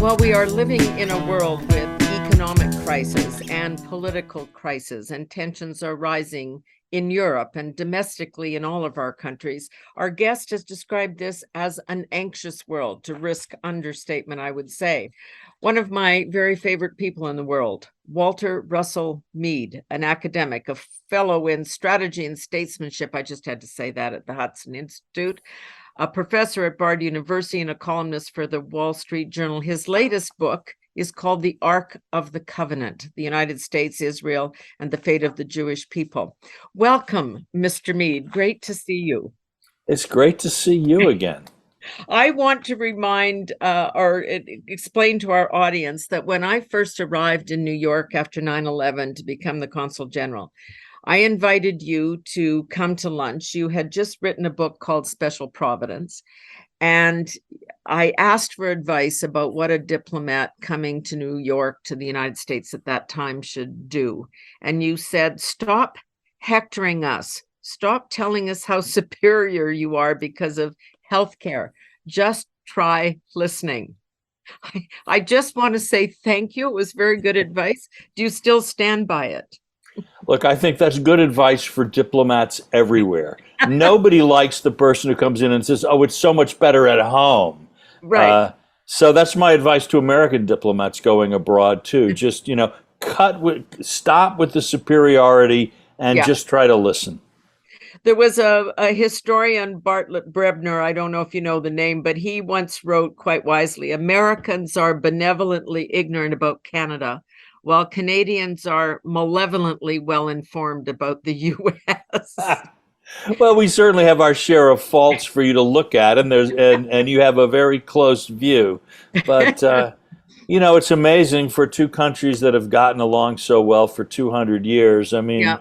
Well, we are living in a world with economic crisis and political crisis, and tensions are rising in Europe and domestically in all of our countries. Our guest has described this as an anxious world, to risk understatement, I would say. One of my very favorite people in the world, Walter Russell Mead, an academic, a fellow in strategy and statesmanship. I just had to say that at the Hudson Institute, a professor at Bard University and a columnist for the Wall Street Journal. His latest book is called The Ark of the Covenant, the United States, Israel, and the Fate of the Jewish People. Welcome, Mr. Mead. Great to see you. It's great to see you again. I want to remind or explain to our audience that when I first arrived in New York after 9/11 to become the Consul General, I invited you to come to lunch. You had just written a book called Special Providence, and I asked for advice about what a diplomat coming to New York, to the United States at that time, should do. And you said, stop hectoring us. Stop telling us how superior you are because of healthcare. Just try listening. I just want to say thank you. It was very good advice. Do you still stand by it? Look, I think that's good advice for diplomats everywhere. Nobody likes the person who comes in and says, oh, it's so much better at home. Right. So that's my advice to American diplomats going abroad too. Just, stop with the superiority and just try to listen. There was a historian, Bartlett Brebner, I don't know if you know the name, but he once wrote quite wisely, Americans are benevolently ignorant about Canada, while Canadians are malevolently well-informed about the U.S. Well, we certainly have our share of faults for you to look at, and you have a very close view. But, it's amazing for two countries that have gotten along so well for 200 years. I mean,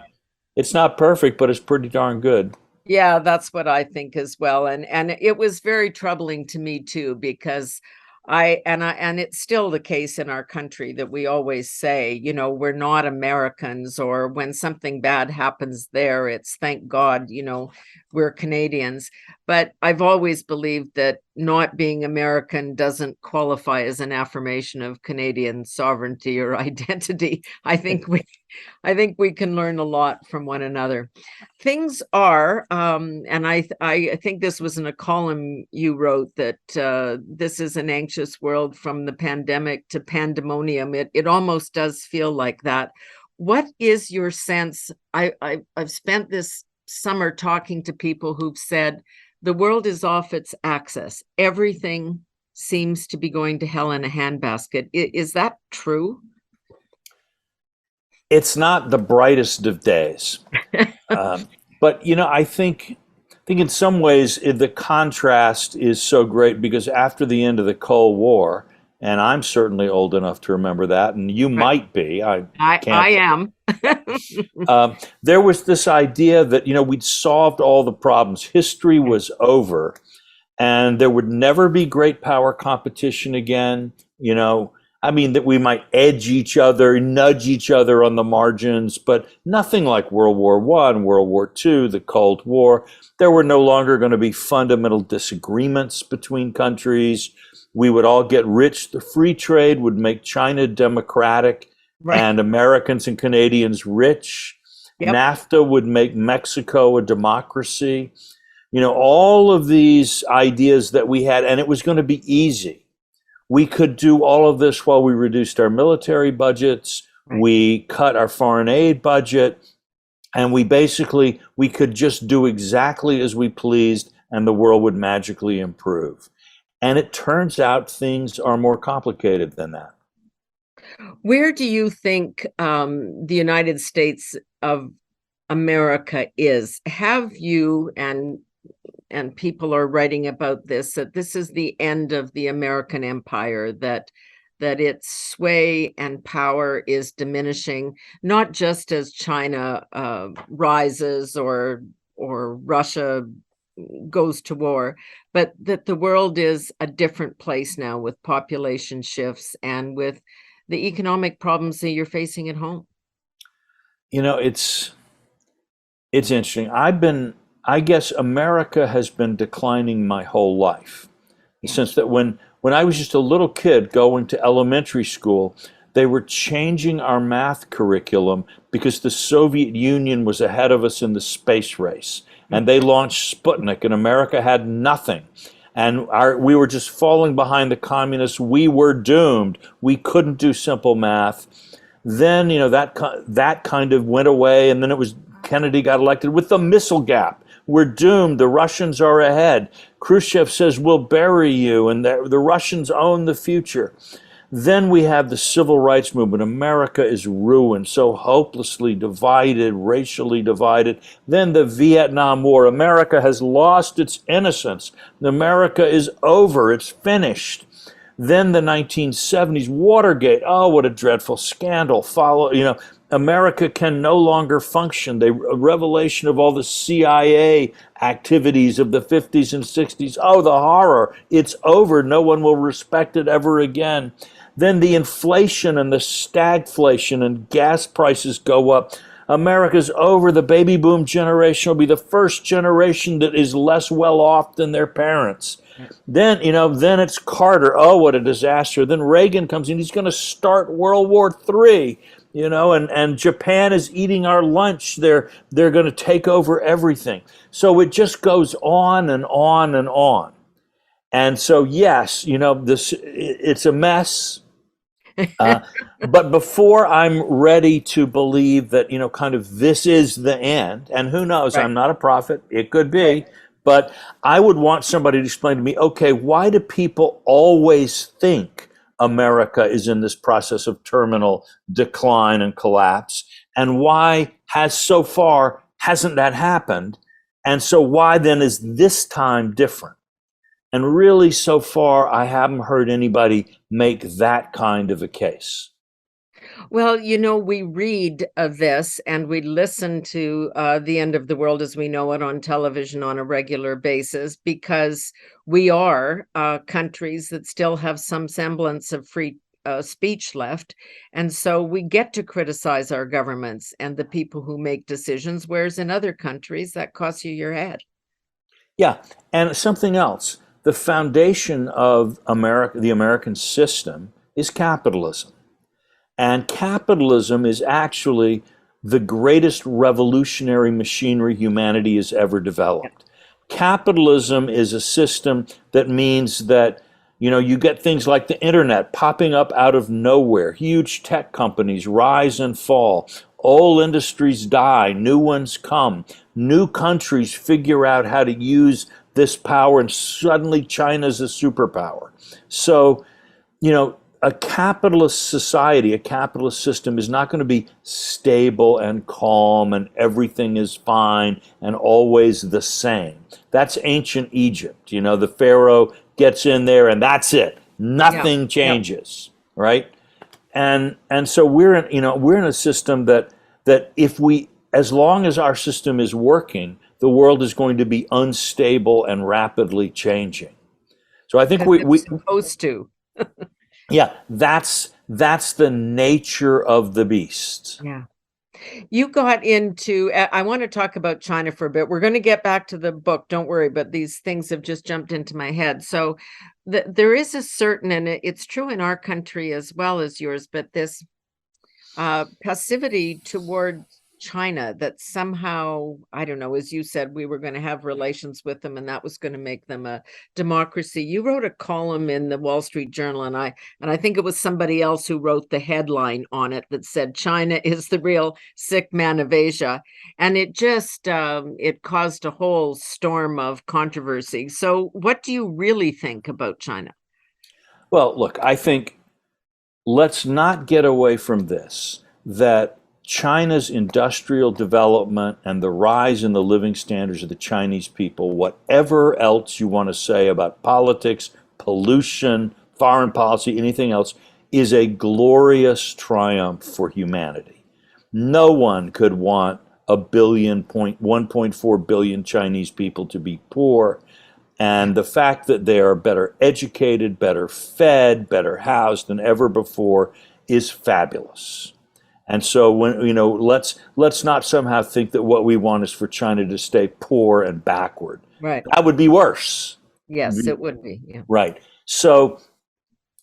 it's not perfect, but it's pretty darn good. Yeah, that's what I think as well. And it was very troubling to me too, because and it's still the case in our country that we always say, we're not Americans, or when something bad happens there, it's thank God, we're Canadians. But I've always believed that not being American doesn't qualify as an affirmation of Canadian sovereignty or identity. I think we can learn a lot from one another. Things are, and I think this was in a column you wrote, that this is an anxious world from the pandemic to pandemonium. It almost does feel like that. What is your sense? I've spent this summer talking to people who've said the world is off its axis. Everything seems to be going to hell in a handbasket. Is that true? It's not the brightest of days. But, I think in some ways the contrast is so great, because after the end of the Cold War, and I'm certainly old enough to remember that, and you might be. I am. There was this idea that, we'd solved all the problems. History was over, and there would never be great power competition again. That we might edge each other, nudge each other on the margins, but nothing like World War I, World War II, the Cold War. There were no longer going to be fundamental disagreements between countries. We would all get rich. The free trade would make China democratic, and Americans and Canadians rich. NAFTA would make Mexico a democracy. All of these ideas that we had, and it was going to be easy. We could do all of this while we reduced our military budgets, we cut our foreign aid budget, and we could just do exactly as we pleased, and the world would magically improve. And it turns out things are more complicated than that. Where do you think the United States of America is? Have you, and people are writing about this, that this is the end of the American empire, that its sway and power is diminishing, not just as China rises or Russia goes to war, but that the world is a different place now, with population shifts and with the economic problems that you're facing at home? It's interesting. I guess America has been declining my whole life. In the sense that when when I was just a little kid going to elementary school, they were changing our math curriculum because the Soviet Union was ahead of us in the space race. And they launched Sputnik, and America had nothing. And we were just falling behind the communists. We were doomed. We couldn't do simple math. Then, that kind of went away, and then it was Kennedy got elected with the missile gap. We're doomed. The Russians are ahead. Khrushchev says, we'll bury you, and the Russians own the future. Then we have the civil rights movement. America is ruined, so hopelessly divided, racially divided. Then the Vietnam War. America has lost its innocence. America is over. It's finished. Then the 1970s, Watergate. Oh, what a dreadful scandal. America can no longer function. The revelation of all the CIA activities of the 50s and 60s. Oh, the horror. It's over. No one will respect it ever again. Then the inflation and the stagflation and gas prices go up. America's over. The baby boom generation will be the first generation that is less well off than their parents. Then it's Carter. Oh, what a disaster. Then Reagan comes in. He's going to start World War III. And Japan is eating our lunch. They're going to take over everything. So it just goes on and on and on. And so, yes, it's a mess. But before I'm ready to believe that, kind of this is the end, and who knows, Right. I'm not a prophet, it could be, Right. but I would want somebody to explain to me, okay, why do people always think America is in this process of terminal decline and collapse? And why so far hasn't that happened? And so why then is this time different? And really, so far, I haven't heard anybody make that kind of a case. Well, we read of this and we listen to the end of the world as we know it on television on a regular basis because we are countries that still have some semblance of free speech left. And so we get to criticize our governments and the people who make decisions, whereas in other countries, that costs you your head. Yeah, and something else. The foundation of America, the American system, is capitalism. And capitalism is actually the greatest revolutionary machinery humanity has ever developed. Capitalism is a system that means that you get things like the internet popping up out of nowhere. Huge tech companies rise and fall. Old industries die, new ones come. New countries figure out how to use this power, and suddenly China's a superpower. So, a capitalist society, a capitalist system is not going to be stable and calm and everything is fine and always the same. That's ancient Egypt. The Pharaoh gets in there and that's it. Nothing changes, right? And so we're in a system that as long as our system is working, the world is going to be unstable and rapidly changing. So I think It's supposed to. yeah, that's the nature of the beast. Yeah. You got into, I want to talk about China for a bit. We're going to get back to the book, don't worry, but these things have just jumped into my head. So there is a certain, and it's true in our country as well as yours, but this passivity toward China that somehow, I don't know, as you said, we were going to have relations with them and that was going to make them a democracy. You wrote a column in the Wall Street Journal, and I think it was somebody else who wrote the headline on it that said China is the real sick man of Asia, and it just it caused a whole storm of controversy. So what do you really think about China? Well, look, I think let's not get away from this, that China's industrial development and the rise in the living standards of the Chinese people, whatever else you want to say about politics, pollution, foreign policy, anything else, is a glorious triumph for humanity. No one could want 1.4 billion Chinese people to be poor. And the fact that they are better educated, better fed, better housed than ever before is fabulous. And so let's not somehow think that what we want is for China to stay poor and backward. Right. That would be worse. Yes, it would be. Yeah. Right. So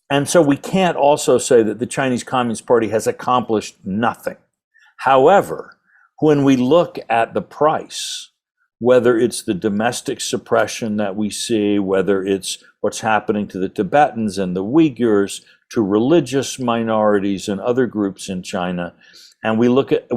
And so we can't also say that the Chinese Communist Party has accomplished nothing. However, when we look at the price, whether it's the domestic suppression that we see, whether it's what's happening to the Tibetans and the Uyghurs, to religious minorities and other groups in China, and we look at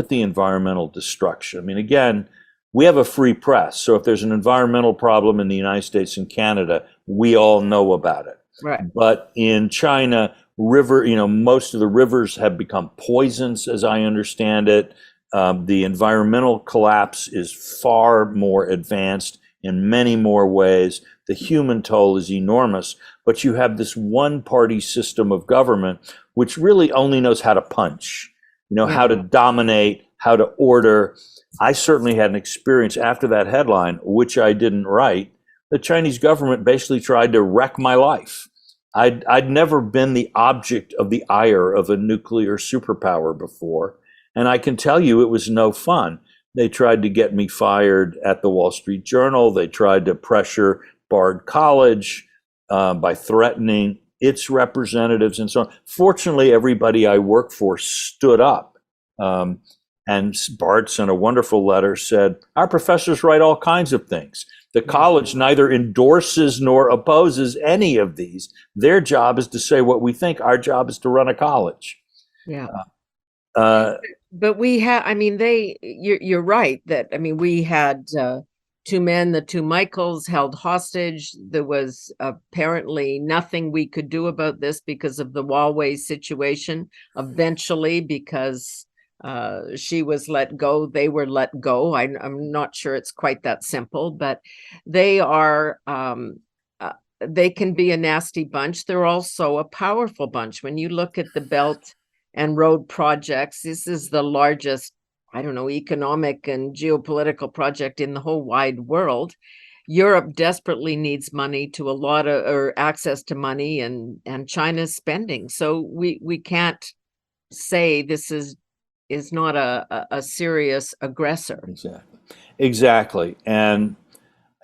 the environmental destruction. I mean, again, we have a free press, so if there's an environmental problem in the United States and Canada, we all know about it. Right. But in China, most of the rivers have become poisons, as I understand it. The environmental collapse is far more advanced in many more ways. The human toll is enormous, but you have this one-party system of government which really only knows how to punch, how to dominate, how to order. I certainly had an experience after that headline, which I didn't write. The Chinese government basically tried to wreck my life. I'd never been the object of the ire of a nuclear superpower before. And I can tell you it was no fun. They tried to get me fired at the Wall Street Journal. They tried to pressure Bard College by threatening its representatives and so on. Fortunately, everybody I worked for stood up. And Bard sent a wonderful letter, said, our professors write all kinds of things. The college neither endorses nor opposes any of these. Their job is to say what we think. Our job is to run a college. Yeah. But we had, I mean, you're right that, I mean, we had two men, the two Michaels, held hostage. There was apparently nothing we could do about this because of the Huawei situation. Eventually, because she was let go, they were let go. I'm not sure it's quite that simple, but they are, they can be a nasty bunch. They're also a powerful bunch. When you look at the Belt and Road projects, this is the largest, I don't know, economic and geopolitical project in the whole wide world. Europe desperately needs money to or access to money, and China's spending. So we can't say this is not a serious aggressor. Exactly. And,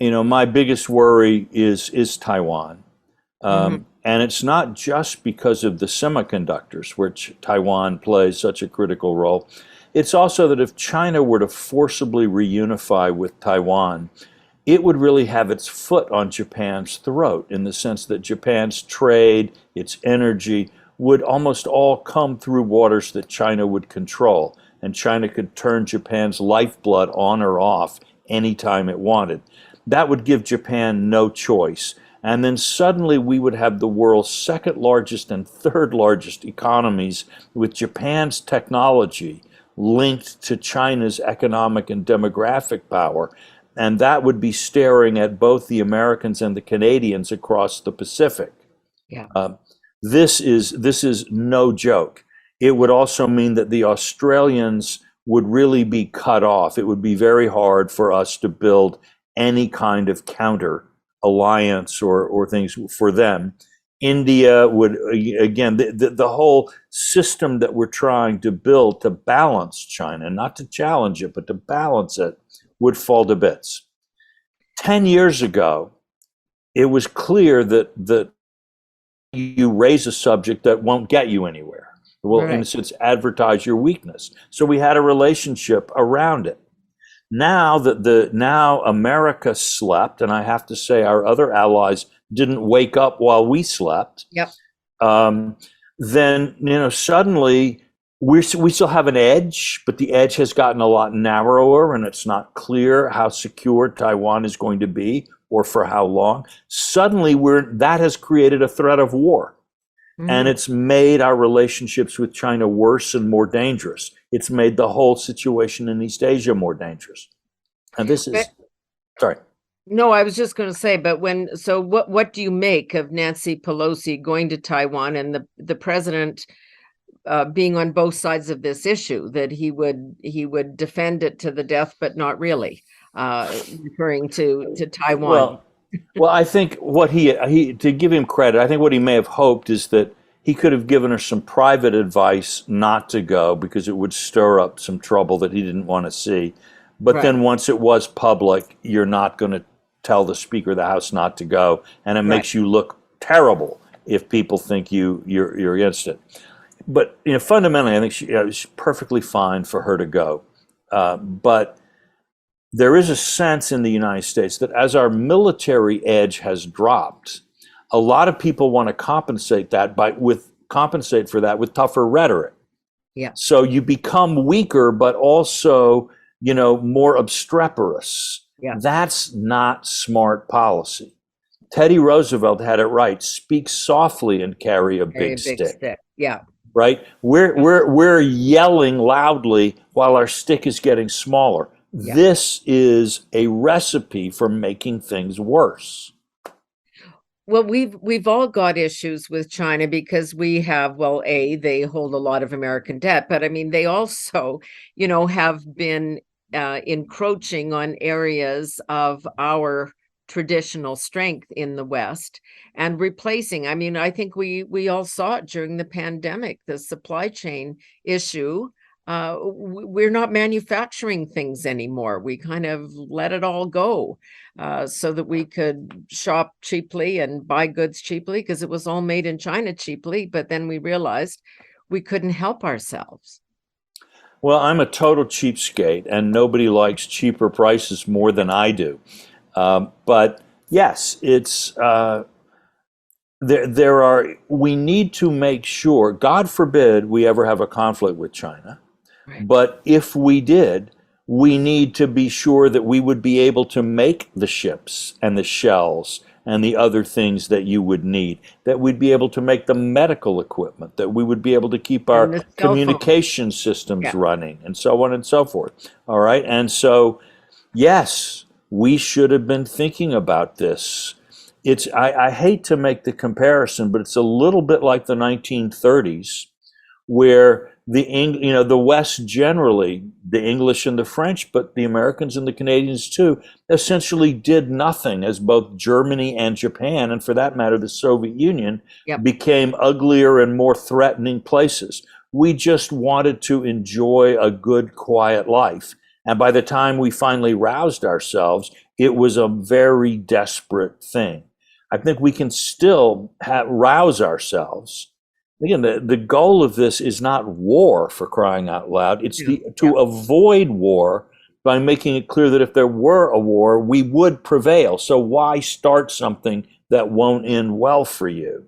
my biggest worry is Taiwan. And it's not just because of the semiconductors, which Taiwan plays such a critical role. It's also that if China were to forcibly reunify with Taiwan, it would really have its foot on Japan's throat, in the sense that Japan's trade, its energy, would almost all come through waters that China would control. And China could turn Japan's lifeblood on or off anytime it wanted. That would give Japan no choice. And then suddenly we would have the world's second largest and third largest economies, with Japan's technology linked to China's economic and demographic power. And that would be staring at both the Americans and the Canadians across the Pacific. Yeah. This is no joke. It would also mean that the Australians would really be cut off. It would be very hard for us to build any kind of counter alliance or things for them. India would, again, the whole system that we're trying to build to balance China, not to challenge it, but to balance it, would fall to bits. 10 years ago, it was clear that you raise a subject that won't get you anywhere. Well, right. In a sense, advertise your weakness. So we had a relationship around it. Now that now America slept, and I have to say our other allies didn't wake up while we slept. Yep. Then suddenly we still have an edge, but the edge has gotten a lot narrower, and it's not clear how secure Taiwan is going to be or for how long. Suddenly that has created a threat of war. And it's made our relationships with China worse and more dangerous. It's made the whole situation in East Asia more dangerous. And this is, sorry. No, I was just going to say, but what do you make of Nancy Pelosi going to Taiwan and the president being on both sides of this issue, that he would defend it to the death, but not really, referring to Taiwan? Well, I think what he to give him credit, I think what he may have hoped is that he could have given her some private advice not to go, because it would stir up some trouble that he didn't want to see. But right. Then once it was public, you're not going to tell the Speaker of the House not to go, and it makes you look terrible if people think you're against it. But fundamentally, I think it's perfectly fine for her to go. But there is a sense in the United States that as our military edge has dropped, a lot of people want to compensate for that with tougher rhetoric. Yeah. So you become weaker, but also, more obstreperous. Yeah. That's not smart policy. Teddy Roosevelt had it right. Speak softly and carry a Very big big stick. stick. Yeah. Right? We're yelling loudly while our stick is getting smaller. Yeah. This is a recipe for making things worse. Well, we've all got issues with China because we have, well, they hold a lot of American debt, but I mean, they also, have been encroaching on areas of our traditional strength in the West and replacing. I mean, I think we all saw it during the pandemic, the supply chain issue. We're not manufacturing things anymore. We kind of let it all go so that we could shop cheaply and buy goods cheaply because it was all made in China cheaply. But then we realized we couldn't help ourselves. Well, I'm a total cheapskate, and nobody likes cheaper prices more than I do. But yes, it's we need to make sure, God forbid we ever have a conflict with China. Right. But if we did, we need to be sure that we would be able to make the ships and the shells and the other things that you would need, that we'd be able to make the medical equipment, that we would be able to keep And our the cell phone. communication systems Yeah. running, and so on and so forth. All right. And so, yes, we should have been thinking about this. I hate to make the comparison, but it's a little bit like the 1930s, where the West generally, the English and the French, but the Americans and the Canadians too, essentially did nothing as both Germany and Japan, and for that matter, the Soviet Union, Yep. became uglier and more threatening places. We just wanted to enjoy a good, quiet life. And by the time we finally roused ourselves, it was a very desperate thing. I think we can still rouse ourselves. Again, the goal of this is not war, for crying out loud. It's to avoid war by making it clear that if there were a war, we would prevail. So why start something that won't end well for you?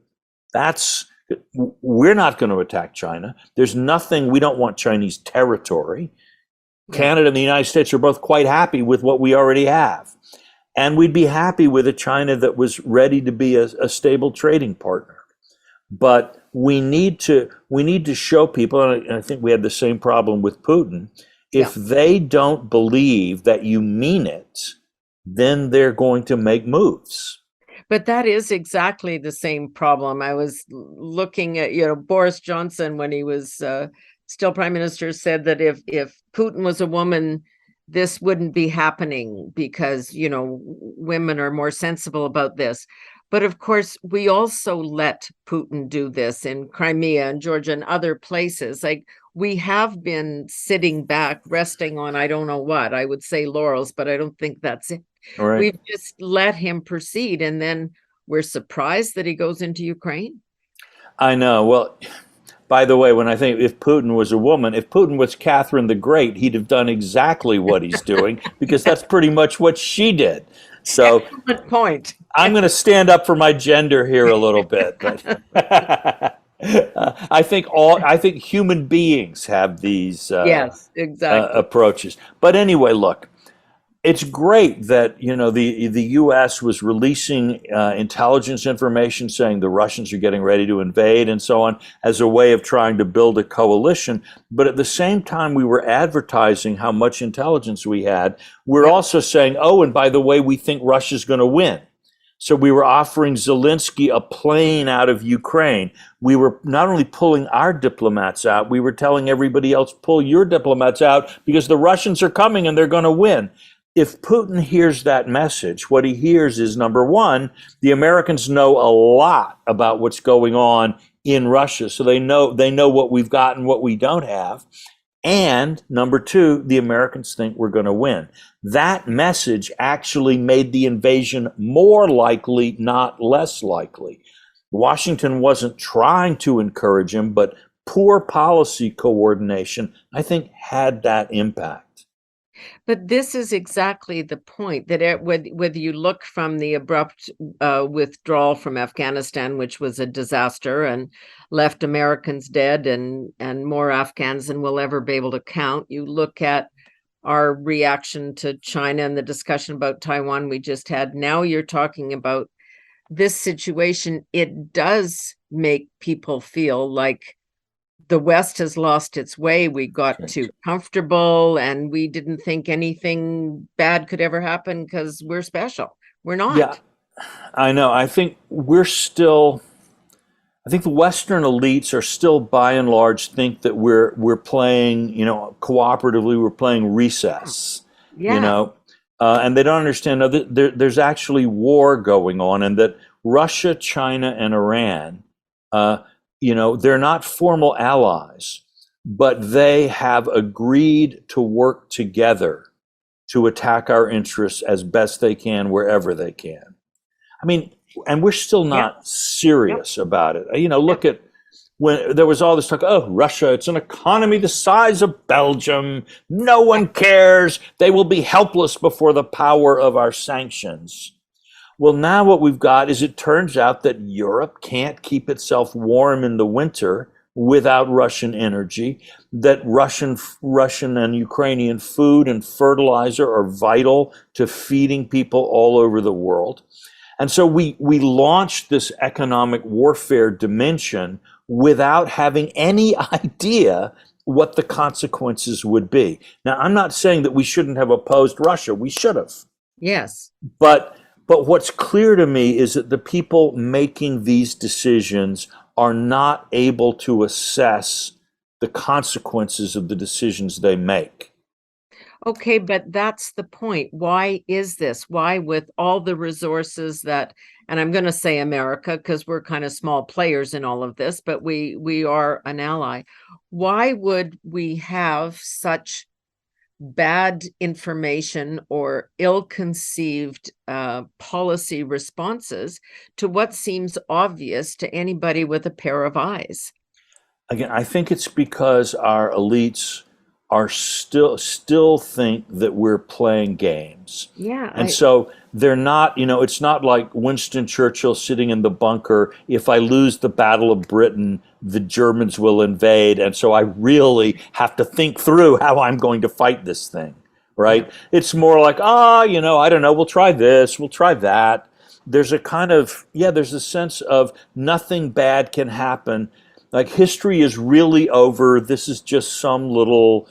We're not going to attack China. There's nothing, we don't want Chinese territory. Canada and the United States are both quite happy with what we already have. And we'd be happy with a China that was ready to be a stable trading partner. But we need to show people, and I think we had the same problem with Putin. If they don't believe that you mean it, then they're going to make moves. But that is exactly the same problem. I was looking at, Boris Johnson, when he was still prime minister, said that if Putin was a woman, this wouldn't be happening because, women are more sensible about this. But of course, we also let Putin do this in Crimea and Georgia and other places. Like, we have been sitting back, resting on, I don't know what, I would say laurels, but I don't think that's it. Right. We've just let him proceed. And then we're surprised that he goes into Ukraine. I know. Well, by the way, when I think if Putin was a woman, if Putin was Catherine the Great, he'd have done exactly what he's doing, because that's pretty much what she did. So, excellent point. I'm going to stand up for my gender here a little bit, but I think human beings have these yes, exactly. approaches. But anyway, look, it's great that the U.S. was releasing intelligence information saying the Russians are getting ready to invade and so on, as a way of trying to build a coalition. But at the same time, we were advertising how much intelligence we had. We're also saying, oh, and by the way, we think Russia's going to win. So we were offering Zelensky a plane out of Ukraine. We were not only pulling our diplomats out, we were telling everybody else, pull your diplomats out because the Russians are coming and they're going to win. If Putin hears that message, what he hears is, number one, the Americans know a lot about what's going on in Russia. So they know what we've got and what we don't have. And number two, the Americans think we're going to win. That message actually made the invasion more likely, not less likely. Washington wasn't trying to encourage him, but poor policy coordination, I think, had that impact. But this is exactly the point that whether you look from the abrupt withdrawal from Afghanistan, which was a disaster and left Americans dead and more Afghans than we'll ever be able to count. You look at our reaction to China and the discussion about Taiwan we just had. Now you're talking about this situation. It does make people feel like the West has lost its way. We got too comfortable and we didn't think anything bad could ever happen because we're special. We're Yeah, not. I know. I think the Western elites are still, by and large, think that we're playing, cooperatively. We're playing recess, you Yeah. know, and they don't understand that there's actually war going on, and that Russia, China, and Iran, uh, they're not formal allies, but they have agreed to work together to attack our interests as best they can wherever they can. I mean, and we're still Yeah. not Yep. serious about it. Yep. Look at when there was all this talk, oh, Russia, it's an economy the size of Belgium. No one cares. They will be helpless before the power of our sanctions. Well, now what we've got is it turns out that Europe can't keep itself warm in the winter without Russian energy, that Russian and Ukrainian food and fertilizer are vital to feeding people all over the world. And so we launched this economic warfare dimension without having any idea what the consequences would be. Now, I'm not saying that we shouldn't have opposed Russia. We should have. Yes. But what's clear to me is that the people making these decisions are not able to assess the consequences of the decisions they make. Okay, but that's the point. Why is this? Why, with all the resources that, and I'm going to say America because we're kind of small players in all of this, but we are an ally. Why would we have such bad information or ill-conceived policy responses to what seems obvious to anybody with a pair of eyes? Again, I think it's because our elites are still think that we're playing games. Yeah, And so they're not, it's not like Winston Churchill sitting in the bunker. If I lose the Battle of Britain, the Germans will invade. And so I really have to think through how I'm going to fight this thing, yeah, right? It's more like, I don't know, we'll try this, we'll try that. There's a kind of, there's a sense of nothing bad can happen. Like history is really over. This is just some little,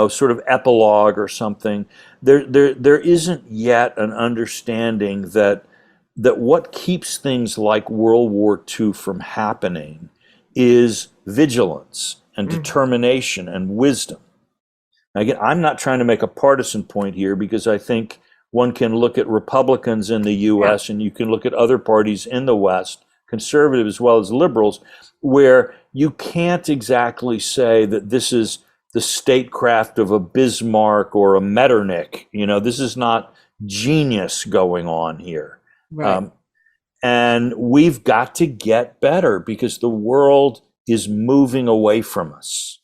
sort of epilogue or something. There isn't yet an understanding that what keeps things like World War II from happening is vigilance and mhm, determination and wisdom. Again, I'm not trying to make a partisan point here because I think one can look at Republicans in the yeah, US and you can look at other parties in the West, conservative as well as liberals, where you can't exactly say that this is the statecraft of a Bismarck or a Metternich. This is not genius going on here. right. Um, and we've got to get better because the world is moving away from us.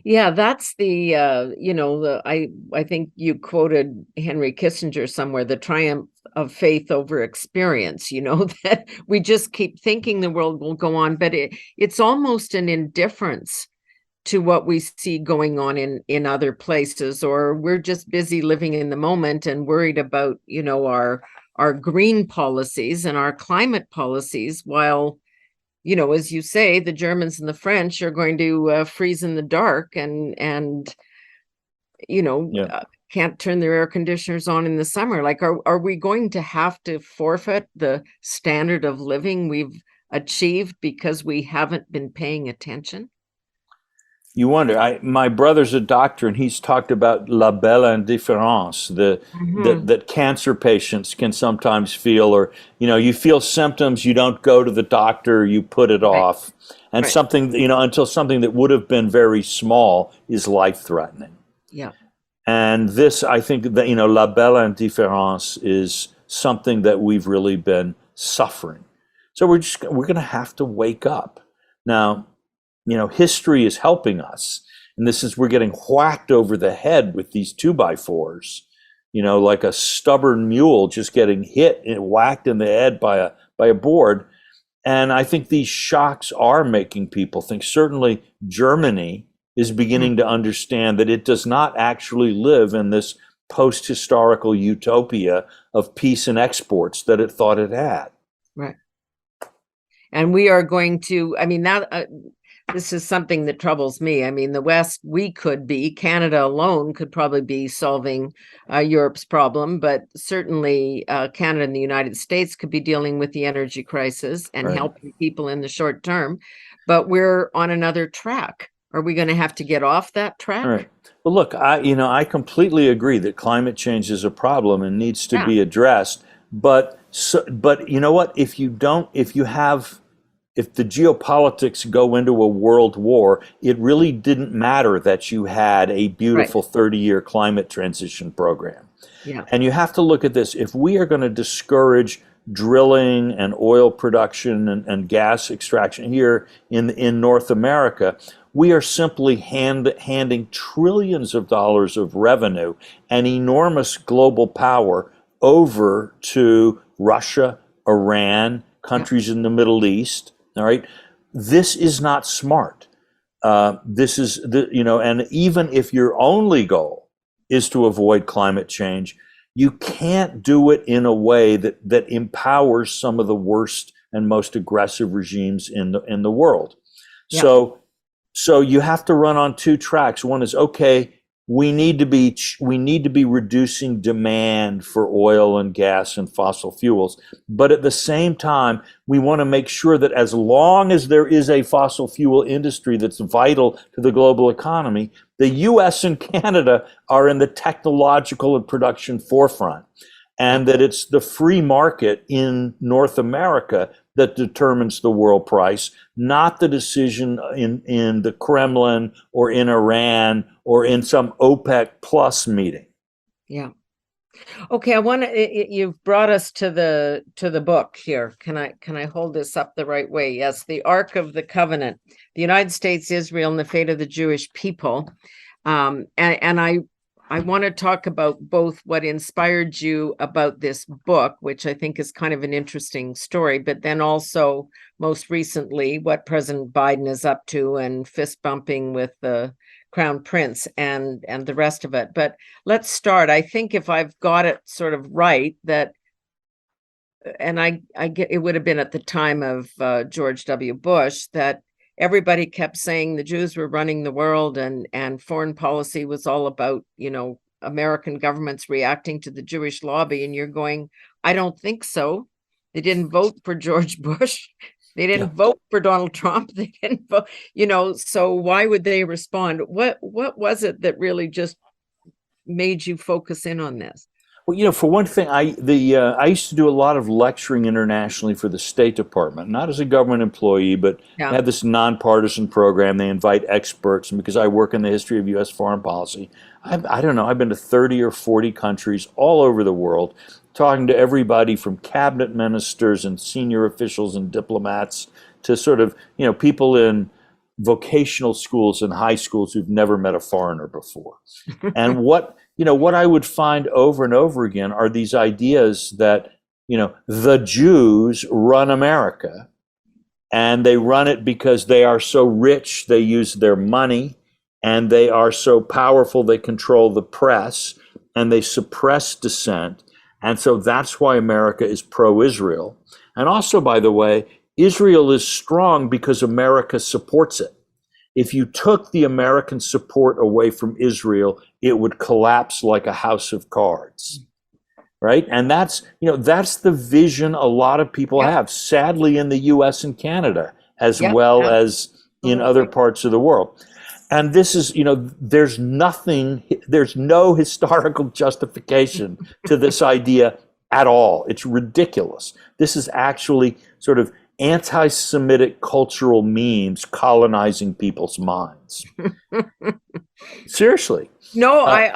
Yeah, that's I think you quoted Henry Kissinger somewhere, the triumph of faith over experience, that we just keep thinking the world will go on, but it's almost an indifference to what we see going on in other places, or we're just busy living in the moment and worried about, our green policies and our climate policies, while as you say, the Germans and the French are going to freeze in the dark and you know Yeah. uh, can't turn their air conditioners on in the summer. Like, are we going to have to forfeit the standard of living we've achieved because we haven't been paying attention? You wonder. My brother's a doctor, and he's talked about la belle indifférence, Mhm. that cancer patients can sometimes feel, or you feel symptoms, you don't go to the doctor, you put it Right, off, and right. something until something that would have been very small is life threatening. Yeah. And this, I think that la belle indifférence is something that we've really been suffering. So we're going to have to wake up. Now, history is helping us. And we're getting whacked over the head with these 2x4s, like a stubborn mule just getting hit and whacked in the head by a board. And I think these shocks are making people think. Certainly Germany is beginning to understand that it does not actually live in this post-historical utopia of peace and exports that it thought it had. Right. And we are going to, this is something that troubles me. I mean, the West, Canada alone could probably be solving Europe's problem, but certainly Canada and the United States could be dealing with the energy crisis and helping people in the short term. But we're on another track. Are we going to have to get off that track? Right. Well, look, I completely agree that climate change is a problem and needs to be addressed. But you know what? If the geopolitics go into a world war, it really didn't matter that you had a beautiful 30-year climate transition program. Yeah. And you have to look at this. If we are going to discourage drilling and oil production and gas extraction here in North America, we are simply handing trillions of dollars of revenue and enormous global power over to Russia, Iran, countries in the Middle East. All right, this is not smart. And even if your only goal is to avoid climate change, you can't do it in a way that empowers some of the worst and most aggressive regimes in the world. Yeah. So you have to run on two tracks. One is, okay, we need to be reducing demand for oil and gas and fossil fuels. But at the same time, we want to make sure that as long as there is a fossil fuel industry that's vital to the global economy, the US and Canada are in the technological and production forefront. And that it's the free market in North America that determines the world price, not the decision in the Kremlin or in Iran or in some OPEC plus meeting. Yeah. Okay, you've brought us to the book here. Can I hold this up the right way? Yes, the Ark of the Covenant, the United States, Israel, and the fate of the Jewish people. And I want to talk about both what inspired you about this book, which I think is kind of an interesting story, but then also most recently what President Biden is up to and fist bumping with the Crown Prince and the rest of it. But let's start. I think if I've got it sort of right, that, and I get, it would have been at the time of George W. Bush, that everybody kept saying the Jews were running the world and foreign policy was all about, American governments reacting to the Jewish lobby. And you're going, I don't think so. They didn't vote for George Bush. They didn't vote for Donald Trump. They didn't vote, so why would they respond? What was it that really just made you focus in on this? Well, for one thing, I used to do a lot of lecturing internationally for the State Department, not as a government employee, but I had this nonpartisan program. They invite experts, and because I work in the history of U.S. foreign policy, I don't know, I've been to 30 or 40 countries all over the world, talking to everybody from cabinet ministers and senior officials and diplomats to sort of, people in vocational schools and high schools who've never met a foreigner before. And what I would find over and over again are these ideas that, the Jews run America, and they run it because they are so rich, they use their money, and they are so powerful, they control the press, and they suppress dissent. And so that's why America is pro-Israel. And also, by the way, Israel is strong because America supports it. If you took the American support away from Israel, it would collapse like a house of cards, right? And that's the vision a lot of people have, sadly, in the US and Canada, as well as in other parts of the world. And this is, there's no historical justification to this idea at all. It's ridiculous. This is actually sort of anti-Semitic cultural memes colonizing people's minds. Seriously. No, Uh,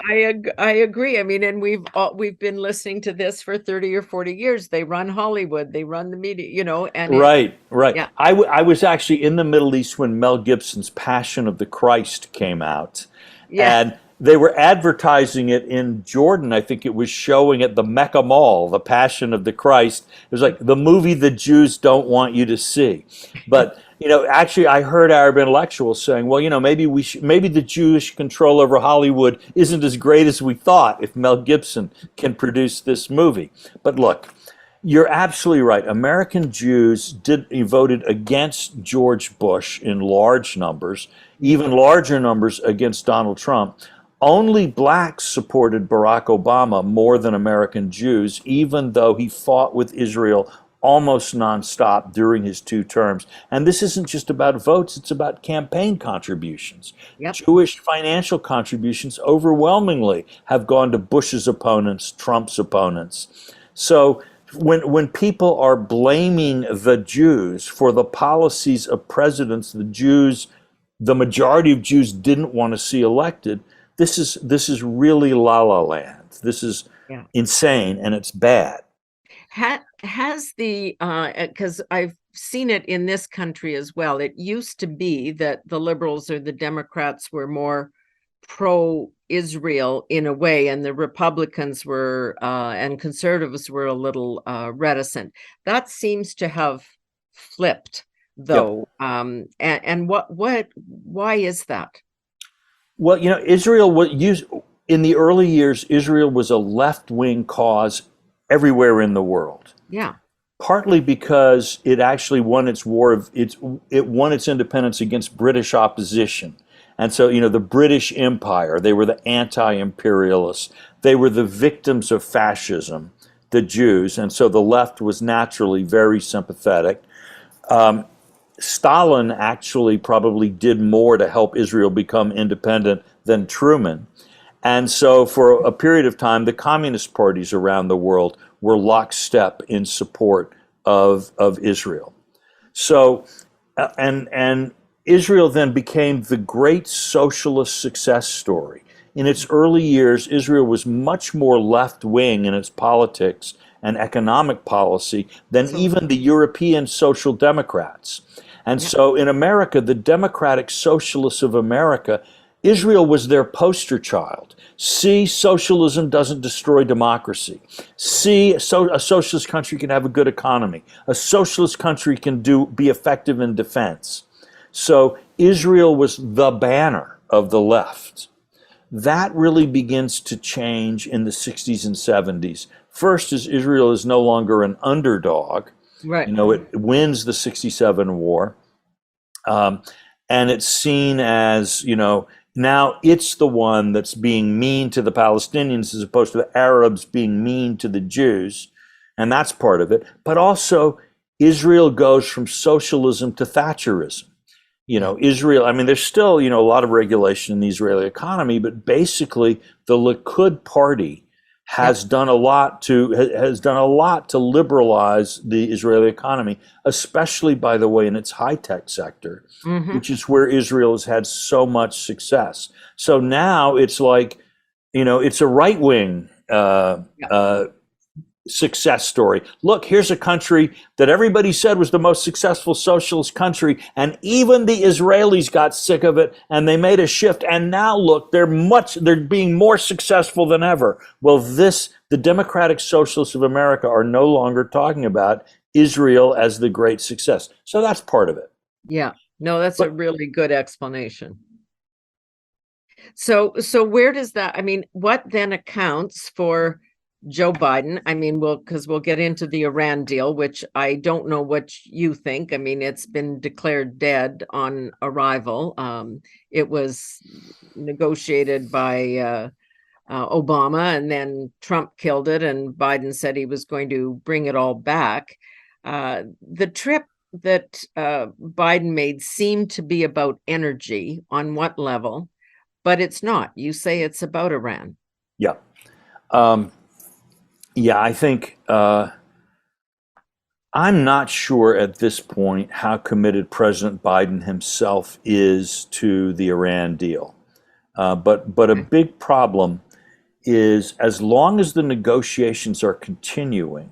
I agree. I mean, and we've been listening to this for 30 or 40 years. They run Hollywood, they run the media, and it right, right. yeah. I was actually in the Middle East when Mel Gibson's Passion of the Christ came out, Yeah. and they were advertising it in Jordan. I think it was showing at the Mecca Mall, The Passion of the Christ. It was like the movie the Jews don't want you to see. But actually, I heard Arab intellectuals saying, "Well, maybe the Jewish control over Hollywood isn't as great as we thought if Mel Gibson can produce this movie." But look, you're absolutely right. American Jews voted against George Bush in large numbers, even larger numbers against Donald Trump. Only blacks supported Barack Obama more than American Jews, even though he fought with Israel almost nonstop during his 2 terms. And this isn't just about votes, it's about campaign contributions. Yep. Jewish financial contributions overwhelmingly have gone to Bush's opponents, Trump's opponents. So when people are blaming the Jews for the policies of presidents the majority of Jews didn't want to see elected, this is really la la land. This is Yeah. insane and it's bad. Has the because I've seen it in this country as well. It used to be that the liberals or the Democrats were more pro-Israel in a way, and the Republicans were and conservatives were a little reticent. That seems to have flipped, Yep. though. And why is that? Well, Israel was used in the early years. Israel was a left-wing cause everywhere in the world. Yeah. Partly because it actually won its war of it won its independence against British opposition. And so, the British Empire, they were the anti-imperialists. They were the victims of fascism, the Jews. And so the left was naturally very sympathetic. Stalin actually probably did more to help Israel become independent than Truman. And so, for a period of time, the communist parties around the world were lockstep in support of Israel. So, and Israel then became the great socialist success story. In its early years, Israel was much more left wing in its politics and economic policy than So even the European Social Democrats. And yeah. so in America, the Democratic Socialists of America, Israel was their poster child. See, socialism doesn't destroy democracy. See, so a socialist country can have a good economy. A socialist country can be effective in defense. So Israel was the banner of the left. That really begins to change in the 60s and 70s. First, as Israel is no longer an underdog. Right. It wins the 67 war. Um, and it's seen as, now it's the one that's being mean to the Palestinians as opposed to the Arabs being mean to the Jews. And that's part of it. But also, Israel goes from socialism to Thatcherism. Israel, I mean, there's still, a lot of regulation in the Israeli economy, but basically the Likud party Yep. has done a lot to liberalize the Israeli economy, especially, by the way, in its high-tech sector, Hmm. which is where Israel has had so much success. So now it's like, it's a right-wing Yeah. success story. Look, here's a country that everybody said was the most successful socialist country, and even the Israelis got sick of it and they made a shift, and now look, they're being more successful than ever. Well, the Democratic Socialists of America are no longer talking about Israel as the great success. So that's part of it. Yeah. No, that's a But really good explanation. So where does that, I mean, what then accounts for Joe Biden? I mean, because we'll get into the Iran deal, which I don't know what you think. I mean, it's been declared dead on arrival. It was negotiated by Obama, and then Trump killed it, and Biden said he was going to bring it all back. The trip that Biden made seemed to be about energy. On what level? But it's not. You say it's about Iran. yeah, um, yeah, I think I'm not sure at this point how committed President Biden himself is to the Iran deal. But a Okay. big problem is as long as the negotiations are continuing,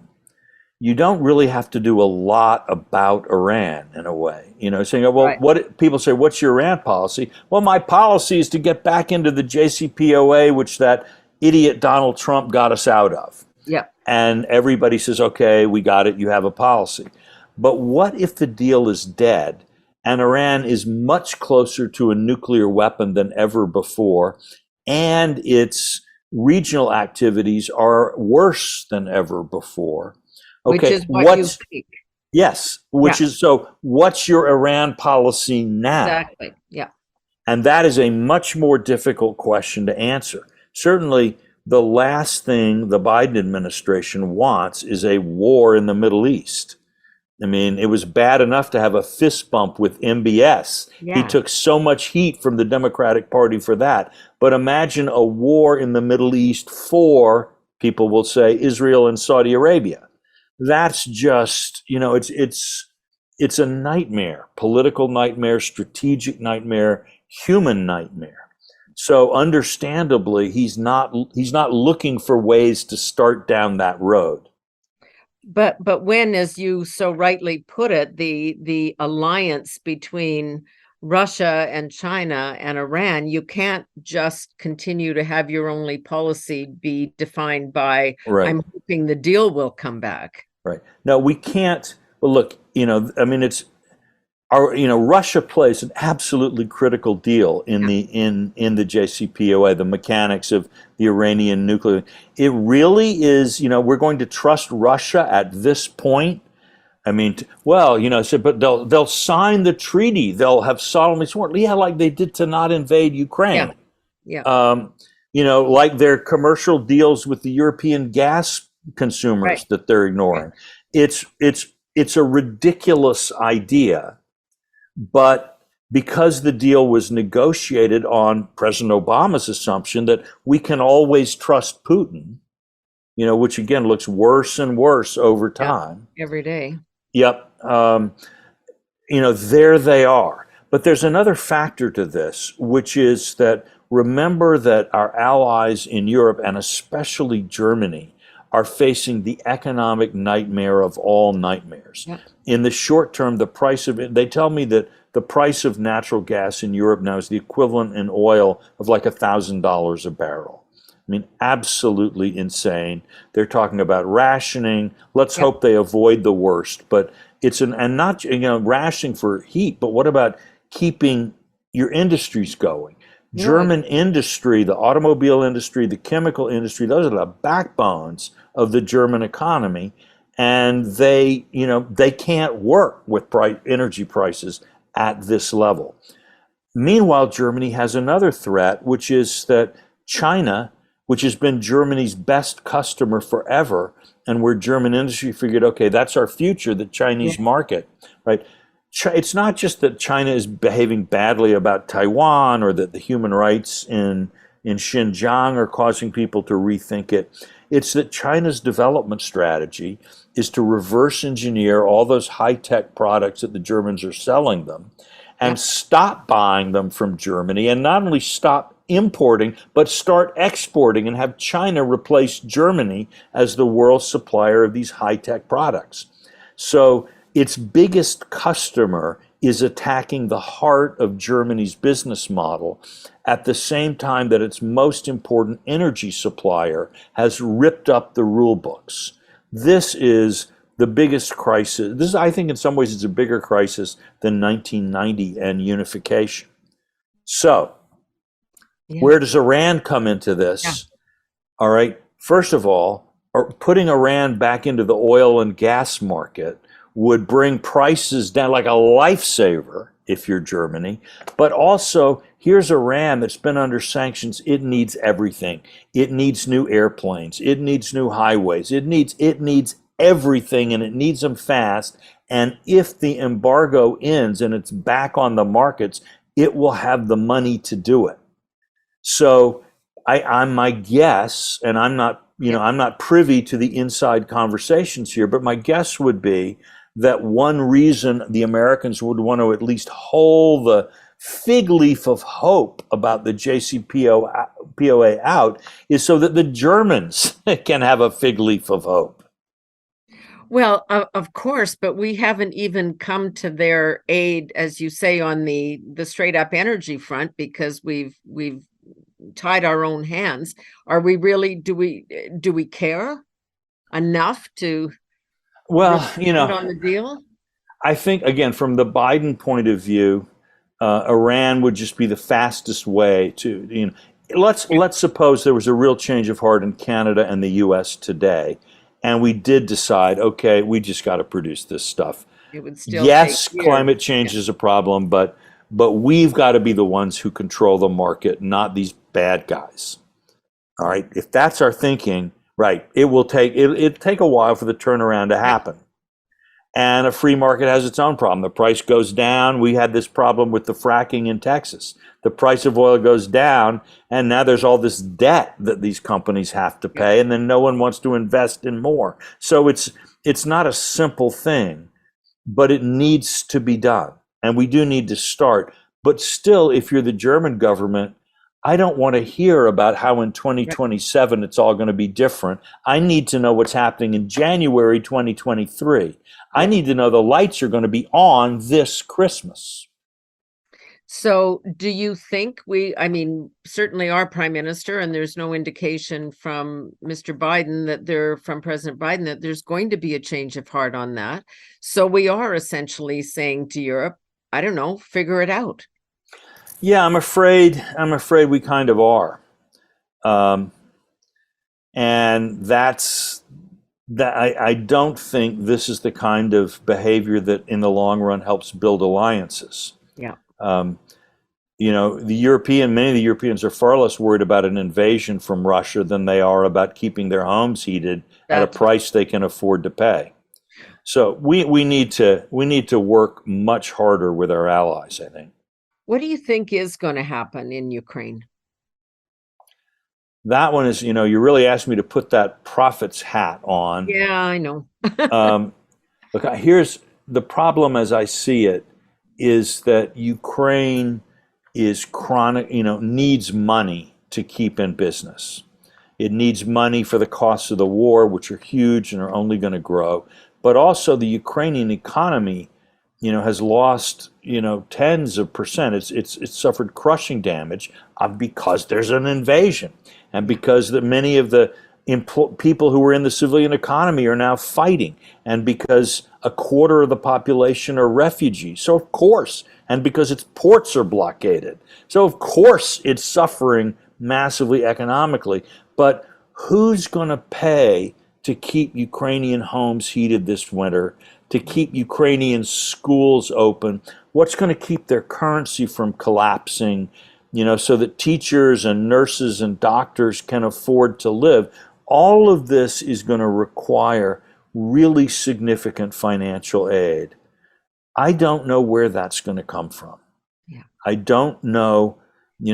you don't really have to do a lot about Iran in a way. You know, saying, well, Right. what people say, what's your Iran policy? Well, my policy is to get back into the JCPOA, which that idiot Donald Trump got us out of. Yeah. And everybody says, okay, we got it, you have a policy. But what if the deal is dead and Iran is much closer to a nuclear weapon than ever before, and its regional activities are worse than ever before? Which Okay, is what you what's, think. yes, Yeah. which is, so what's your Iran policy now? Exactly. Yeah. And that is a much more difficult question to answer. Certainly, the last thing the Biden administration wants is a war in the Middle East. I mean, it was bad enough to have a fist bump with MBS. He Yeah. took so much heat from the Democratic Party for that. But imagine a war in the Middle East for, people will say, Israel and Saudi Arabia. That's just, it's a nightmare, political nightmare, strategic nightmare, human nightmare. So understandably, he's not looking for ways to start down that road. But when, as you so rightly put it, the alliance between Russia and China and Iran, you can't just continue to have your only policy be defined by, Right. I'm hoping the deal will come back. Right. No, we can't. Well, look, I mean, it's our, Russia plays an absolutely critical deal in Yeah. the JCPOA, the mechanics of the Iranian nuclear. It really is, we're going to trust Russia at this point. I mean, well, so, but they'll sign the treaty. They'll have solemnly sworn, yeah, like they did to not invade Yeah. Ukraine. Yeah. Um, like their commercial deals with the European gas Right. consumers that they're Right. ignoring. It's a ridiculous idea, but because the deal was negotiated on President Obama's assumption that we can always trust Putin, which again looks worse and worse over Yeah. time. Every day. Yep. There they are. But there's another factor to this, which is that remember that our allies in Europe, and especially Germany, are facing the economic nightmare of all nightmares. Yeah. In the short term, they tell me that the price of natural gas in Europe now is the equivalent in oil of like $1,000 a barrel. I mean, absolutely insane. They're talking about rationing. Let's Yeah. hope they avoid the worst. But and not, rationing for heat, but what about keeping your industries going? No. German industry, the automobile industry, the chemical industry, those are the backbones of the German economy. And they can't work with energy prices at this level. Meanwhile, Germany has another threat, which is that China, which has been Germany's best customer forever, and where German industry figured, okay, that's our future, the Yeah. Chinese market, right? It's not just that China is behaving badly about Taiwan or that the human rights in Xinjiang are causing people to rethink it. It's that China's development strategy is to reverse engineer all those high-tech products that the Germans are selling them Yeah. and stop buying them from Germany, and not only stop importing, but start exporting and have China replace Germany as the world's supplier of these high-tech products. So its biggest customer is attacking the heart of Germany's business model at the same time that its most important energy supplier has ripped up the rule books. This is the biggest crisis. This, I think, in some ways, it's a bigger crisis than 1990 and unification. So, Yeah. where does Iran come into Yeah. this? All right. First of all, putting Iran back into the oil and gas market would bring prices down like a lifesaver if you're Germany. But also, here's Iran that's been under sanctions. It needs everything. It needs new airplanes. It needs new highways. It needs everything, and it needs them fast. And if the embargo ends and it's back on the markets, it will have the money to do it. So I'm my guess, and I'm not, Yeah. I'm not privy to the inside conversations here, but my guess would be that one reason the Americans would want to at least hold the fig leaf of hope about the JCPOA out is so that the Germans can have a fig leaf of hope. Well, of course, but we haven't even come to their aid, as you say, on the straight up energy front, because we've tied our own hands. Are we really, do we care enough to Well, respond on the deal? I think, again, from the Biden point of view, Iran would just be the fastest way to, let's suppose there was a real change of heart in Canada and the US today, and we did decide, okay, we just got to produce this stuff. It would still take Yes, years. climate change Yeah. is a problem, but we've got to be the ones who control the market, not these bad guys. All right, if that's our thinking, right, it'll take a while for the turnaround to Yeah. happen. And a free market has its own problem. The price goes down. We had this problem with the fracking in Texas. The price of oil goes down, and now there's all this debt that these companies have to Yeah. pay, and then no one wants to invest in more. So it's not a simple thing, but it needs to be done. And we do need to start. But still, if you're the German government, I don't want to hear about how in Right. 2027 it's all going to be different. I need to know what's happening in January 2023. I Yeah. need to know the lights are going to be on this Christmas. So do you think I mean, certainly our prime minister, and there's no indication from Mr. Biden from President Biden, that there's going to be a change of heart on that. So we are essentially saying to Europe, I don't know, figure it out. Yeah, I'm afraid we kind of are. Um, and I don't think this is the kind of behavior that in the long run helps build alliances. Yeah. Um, many of the Europeans are far less worried about an invasion from Russia than they are about keeping their homes heated at a That's price they can afford to pay. So we need to work much harder with our allies, I think. What do you think is going to happen in Ukraine? That one is, you really asked me to put that prophet's hat on. Yeah, I know. Um, Look, here's the problem as I see it is that Ukraine is chronic, needs money to keep in business. It needs money for the costs of the war, which are huge and are only going to grow. But also the Ukrainian economy, has lost, tens of percent. It's suffered crushing damage because there's an invasion, and because many of the people who were in the civilian economy are now fighting, and because a quarter of the population are refugees. So of course, and because its ports are blockaded. So of course it's suffering massively economically. But who's going to pay to keep Ukrainian homes heated this winter, to keep Ukrainian schools open? What's going to keep their currency from collapsing, so that teachers and nurses and doctors can afford to live? All of this is going to require really significant financial aid. I don't know where that's going to come from. Yeah. I don't know,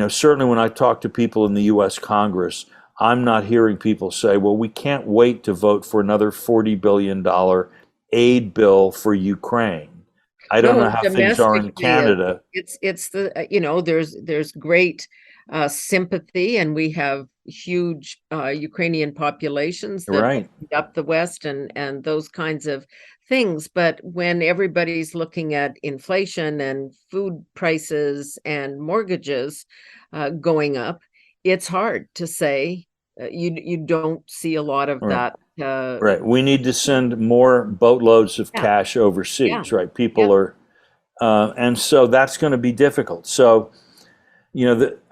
certainly when I talk to people in the US Congress, I'm not hearing people say, well, we can't wait to vote for another $40 billion aid bill for Ukraine. I don't know No, how things are in domestically, Canada. it's the there's great sympathy, and we have huge Ukrainian populations that Right. opened up the West and those kinds of things. But when everybody's looking at inflation and food prices and mortgages going up, it's hard to say you don't see a lot of Right. that. Right. We need to send more boatloads of Yeah, cash yeah, overseas, right? yeah. People are, and so that's going to be difficult. So,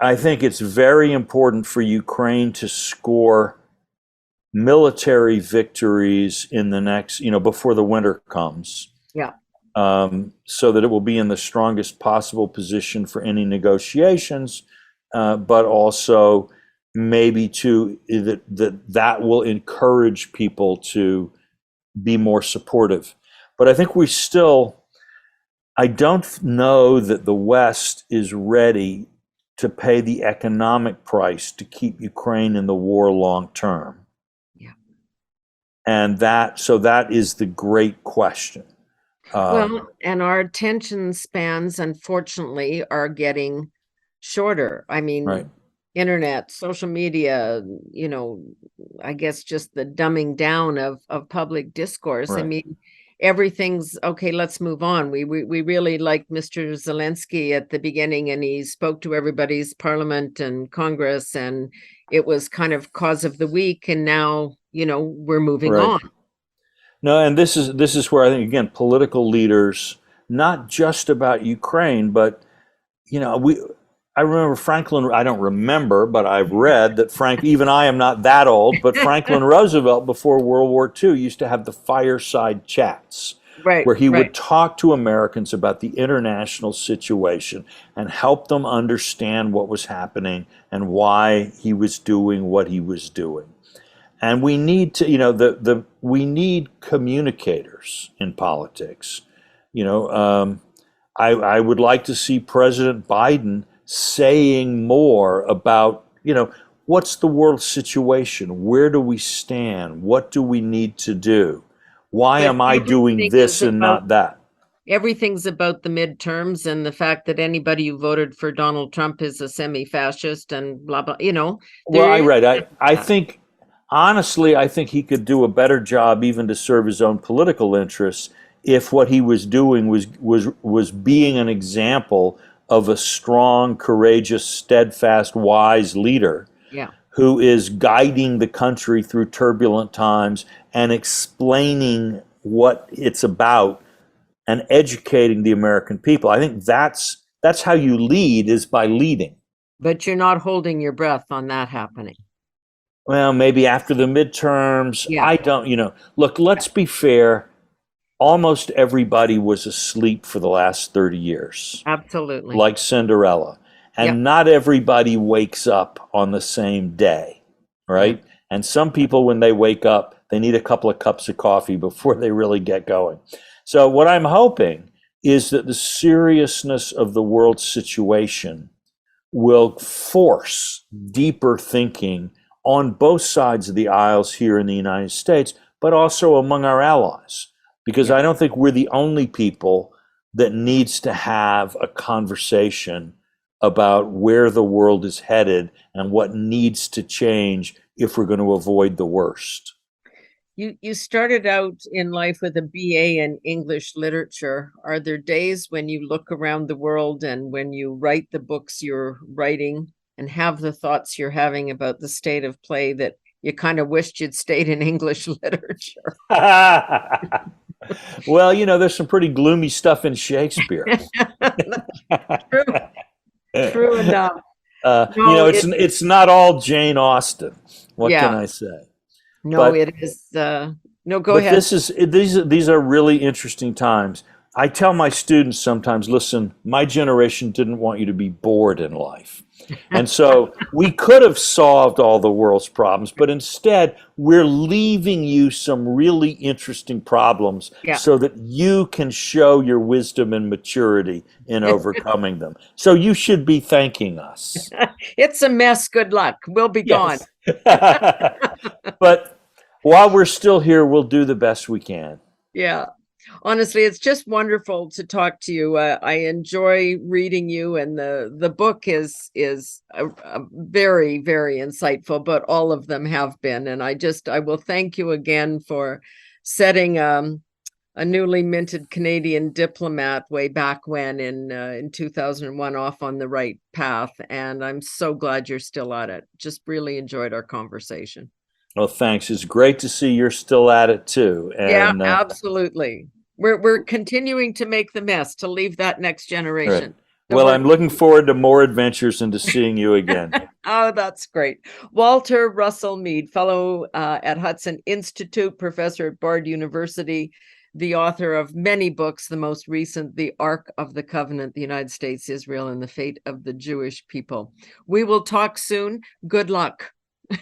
I think it's very important for Ukraine to score military victories in the next, before the winter comes, Yeah. so that it will be in the strongest possible position for any negotiations, but also maybe that will encourage people to be more supportive. But I think I don't know that the West is ready to pay the economic price to keep Ukraine in the war long term. Yeah. And that is the great question. Um, Well, and our attention spans, unfortunately, are getting shorter. I right, mean, internet, social media, you know, I guess just the dumbing down of public discourse. I right. mean, everything's okay, let's move on. We really liked Mr. Zelensky at the beginning, and he spoke to everybody's parliament and Congress, and it was kind of cause of the week, and now, we're moving Right. on. No, and this is where I think again political leaders, not just about Ukraine, but we. I remember Franklin. I don't remember, but I've read that Even I am not that old, but Franklin Roosevelt before World War II used to have the fireside chats, Right, where he right. would talk to Americans about the international situation and help them understand what was happening and why he was doing what he was doing. And we need to, we need communicators in politics. You know, um, I would like to see President Biden saying more about, what's the world situation? Where do we stand? What do we need to do? Why But am I doing this and not that? everything's about the midterms and the fact that anybody who voted for Donald Trump is a semi-fascist and blah blah. Well, There I is read. I that. think honestly, I think he could do a better job even to serve his own political interests if what he was doing was being an example of a strong, courageous, steadfast, wise leader Yeah. who is guiding the country through turbulent times and explaining what it's about and educating the American people. I think that's how you lead, is by leading. But you're not holding your breath on that happening. Well, maybe after the midterms. Yeah, I don't, look, let's be fair. Almost everybody was asleep for the last 30 years, absolutely. like Cinderella. Yeah, And not everybody wakes up on the same day, yeah. right? And some people, when they wake up, they need a couple of cups of coffee before they really get going. So, what I'm hoping is that the seriousness of the world situation will force deeper thinking on both sides of the aisles here in the United States, but also among our allies. Because Yeah. I don't think we're the only people that needs to have a conversation about where the world is headed and what needs to change if we're going to avoid the worst. You started out in life with a BA in English literature. Are there days when you look around the world and when you write the books you're writing and have the thoughts you're having about the state of play that you kind of wished you'd stayed in English literature? Well, there's some pretty gloomy stuff in Shakespeare. True, true enough. No, It's not all Jane Austen. What can yeah, I say? no, But it is. No, go but ahead. these are really interesting times. I tell my students sometimes, listen, my generation didn't want you to be bored in life. And so we could have solved all the world's problems, but instead we're leaving you some really interesting problems Yeah. so that you can show your wisdom and maturity in overcoming them. So you should be thanking us. It's a mess. Good luck. We'll be gone. Yes. But while we're still here, we'll do the best we can. Yeah. Honestly, it's just wonderful to talk to you. I enjoy reading you, and the book is a very, very insightful. But all of them have been, and I will thank you again for setting a newly minted Canadian diplomat way back when in 2001 off on the right path. And I'm so glad you're still at it. Just really enjoyed our conversation. Well, thanks. It's great to see you're still at it too. Yeah, And absolutely. We're continuing to make the mess to leave that next right. generation. Well, I'm looking forward to more adventures and to seeing you again. Oh, that's great. Walter Russell Mead, fellow at Hudson Institute, professor at Bard University, the author of many books, the most recent, The Ark of the Covenant, the United States, Israel, and the Fate of the Jewish People. We will talk soon. Good luck.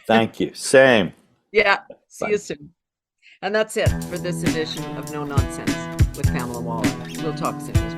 Thank you. Same. Yeah, see Bye. you soon. And that's it for this edition of No Nonsense with Pamela Waller. We'll talk soon.